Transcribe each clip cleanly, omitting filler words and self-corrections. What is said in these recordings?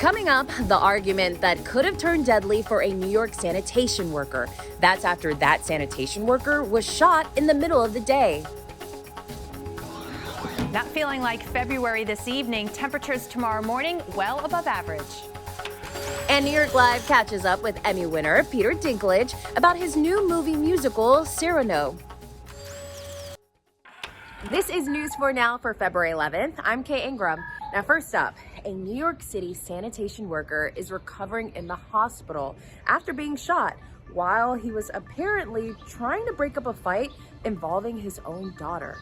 Coming up, the argument that could have turned deadly for a New York sanitation worker. That's after that sanitation worker was shot in the middle of the day. Not feeling like February this evening. Temperatures tomorrow morning well above average. And New York Live catches up with Emmy winner Peter Dinklage about his new movie musical, Cyrano. This is News 4 Now for February 11th. I'm Kate Ingram. Now, first up, a New York City sanitation worker is recovering in the hospital after being shot while he was apparently trying to break up a fight involving his own daughter.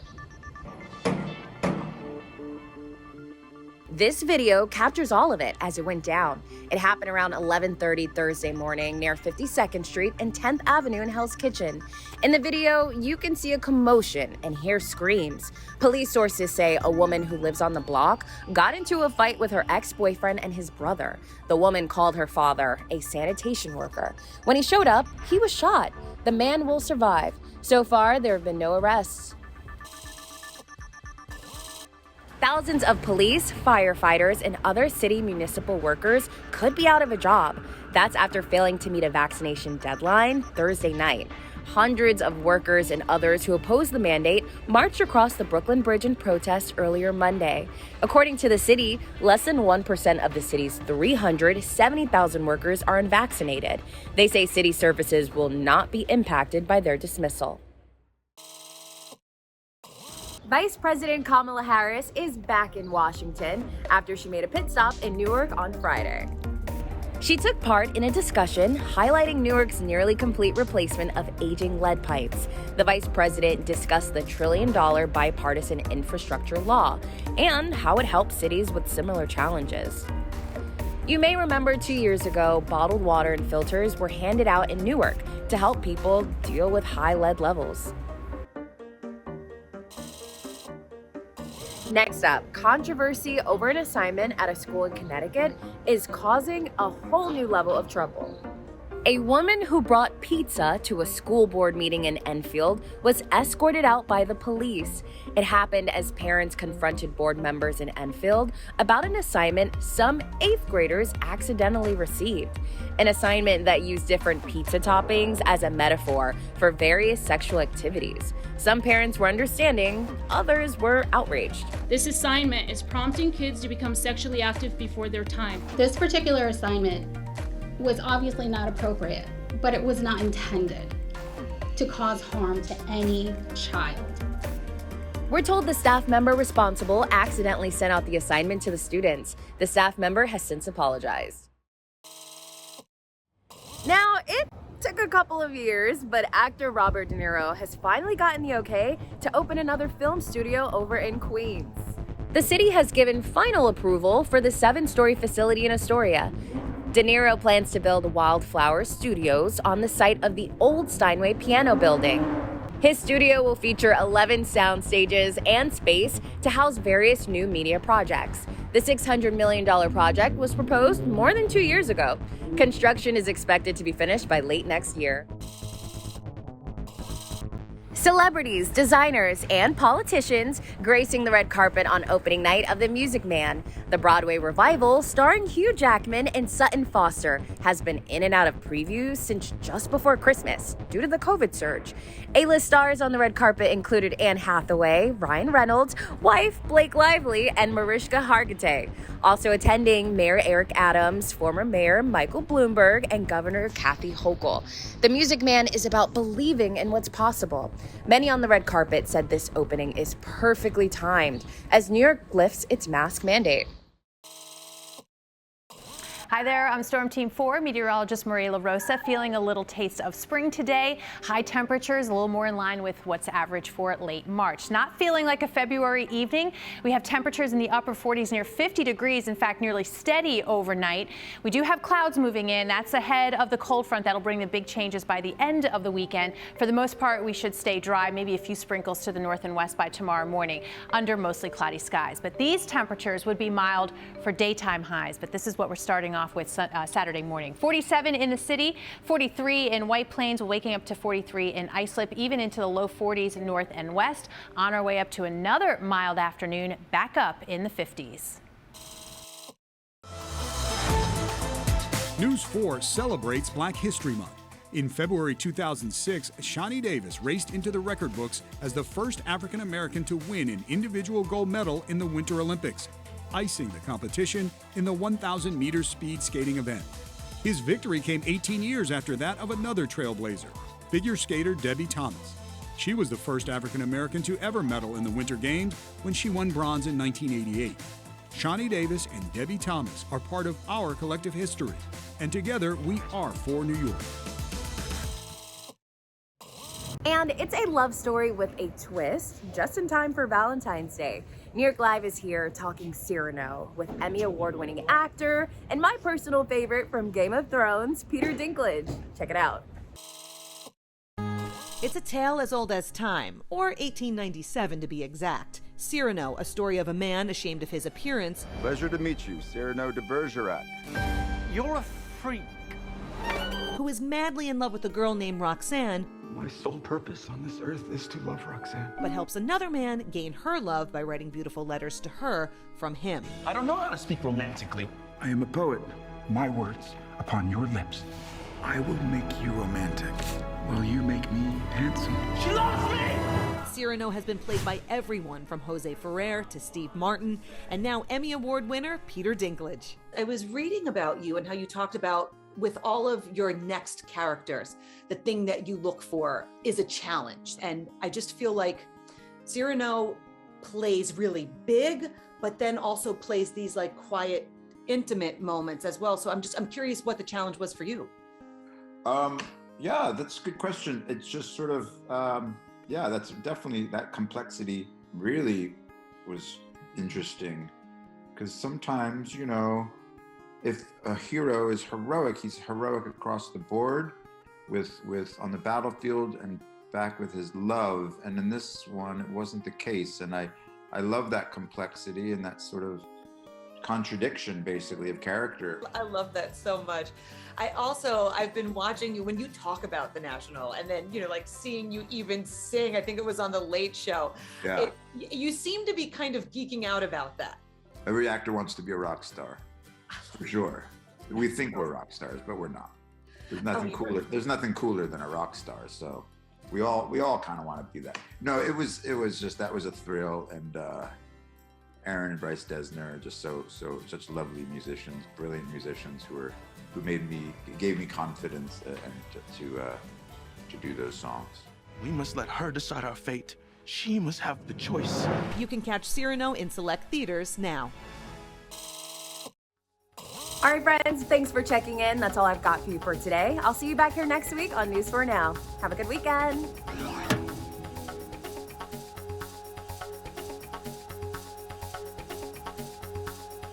This video captures all of it as it went down. It happened around 11:30 Thursday morning near 52nd Street and 10th Avenue in Hell's Kitchen. In the video, you can see a commotion and hear screams. Police sources say a woman who lives on the block got into a fight with her ex-boyfriend and his brother. The woman called her father a sanitation worker. When he showed up, he was shot. The man will survive. So far, there have been no arrests. Thousands of police, firefighters, and other city municipal workers could be out of a job. That's after failing to meet a vaccination deadline Thursday night. Hundreds of workers and others who oppose the mandate marched across the Brooklyn Bridge in protest earlier Monday. According to the city, less than 1% of the city's 370,000 workers are unvaccinated. They say city services will not be impacted by their dismissal. Vice President Kamala Harris is back in Washington after she made a pit stop in Newark on Friday. She took part in a discussion highlighting Newark's nearly complete replacement of aging lead pipes. The vice president discussed the trillion-dollar bipartisan infrastructure law and how it helps cities with similar challenges. You may remember 2 years ago, bottled water and filters were handed out in Newark to help people deal with high lead levels. Next up, controversy over an assignment at a school in Connecticut is causing a whole new level of trouble. A woman who brought pizza to a school board meeting in Enfield was escorted out by the police. It happened as parents confronted board members in Enfield about an assignment some 8th graders accidentally received. An assignment that used different pizza toppings as a metaphor for various sexual activities. Some parents were understanding, others were outraged. This assignment is prompting kids to become sexually active before their time. This particular assignment was obviously not appropriate, but it was not intended to cause harm to any child. We're told the staff member responsible accidentally sent out the assignment to the students. The staff member has since apologized. Now, it took a couple of years, but actor Robert De Niro has finally gotten the okay to open another film studio over in Queens. The city has given final approval for the 7-story facility in Astoria. De Niro plans to build Wildflower Studios on the site of the old Steinway Piano Building. His studio will feature 11 sound stages and space to house various new media projects. The $600 million project was proposed more than 2 years ago. Construction is expected to be finished by late next year. Celebrities, designers, and politicians gracing the red carpet on opening night of The Music Man. The Broadway revival, starring Hugh Jackman and Sutton Foster, has been in and out of previews since just before Christmas due to the COVID surge. A-list stars on the red carpet included Anne Hathaway, Ryan Reynolds, wife Blake Lively, and Mariska Hargitay. Also attending, Mayor Eric Adams, former Mayor Michael Bloomberg, and Governor Kathy Hochul. The Music Man is about believing in what's possible. Many on the red carpet said this opening is perfectly timed as New York lifts its mask mandate. Hi there, I'm Storm Team 4 meteorologist Maria LaRosa, feeling a little taste of spring today. High temperatures, a little more in line with what's average for late March. Not feeling like a February evening. We have temperatures in the upper 40s near 50 degrees, in fact, nearly steady overnight. We do have clouds moving in. That's ahead of the cold front that'll bring the big changes by the end of the weekend. For the most part, we should stay dry, maybe a few sprinkles to the north and west by tomorrow morning under mostly cloudy skies. But these temperatures would be mild for daytime highs, but this is what we're starting off with Saturday morning. 47 in the city, 43 in White Plains, waking up to 43 in Islip, even into the low 40s north and west. On our way up to another mild afternoon, back up in the 50s. News 4 celebrates Black History Month. In February 2006, Shani Davis raced into the record books as the first African American to win an individual gold medal in the Winter Olympics, icing the competition in the 1,000-meter speed skating event. His victory came 18 years after that of another trailblazer, figure skater Debbie Thomas. She was the first African American to ever medal in the Winter Games when she won bronze in 1988. Shani Davis and Debbie Thomas are part of our collective history, and together we are for New York. And it's a love story with a twist, just in time for Valentine's Day. New York Live is here talking Cyrano with Emmy Award-winning actor and my personal favorite from Game of Thrones, Peter Dinklage. Check it out. It's a tale as old as time, or 1897 to be exact. Cyrano, a story of a man ashamed of his appearance. Pleasure to meet you, Cyrano de Bergerac. You're a freak. Who is madly in love with a girl named Roxanne. My sole purpose on this earth is to love Roxanne. But helps another man gain her love by writing beautiful letters to her from him. I don't know how to speak romantically. I am a poet. My words upon your lips. I will make you romantic. Will you make me handsome? She lost me! Cyrano has been played by everyone from Jose Ferrer to Steve Martin, and now Emmy Award winner Peter Dinklage. I was reading about you and how you talked about with all of your next characters, the thing that you look for is a challenge. And I just feel like Cyrano plays really big, but then also plays these like quiet, intimate moments as well. So I'm curious what the challenge was for you. Yeah, that's a good question. It's just sort of, yeah, that's definitely, that complexity really was interesting. Because sometimes, you know, if a hero is heroic, he's heroic across the board with on the battlefield and back with his love. And in this one, it wasn't the case. And I love that complexity and that sort of contradiction, basically, of character. I love that so much. I've been watching you when you talk about the National, and then, you know, like seeing you even sing, I think it was on the Late Show. Yeah. You seem to be kind of geeking out about that. Every actor wants to be a rock star, for sure. We think we're rock stars, but we're not. There's nothing cooler. There's nothing cooler than a rock star. So we all kind of want to be that. No, it was just, that was a thrill. And Aaron and Bryce Dessner are just such lovely musicians, brilliant musicians who gave me confidence to do those songs. We must let her decide our fate. She must have the choice. You can catch Cyrano in select theaters now. All right, friends, thanks for checking in. That's all I've got for you for today. I'll see you back here next week on News 4 Now. Have a good weekend.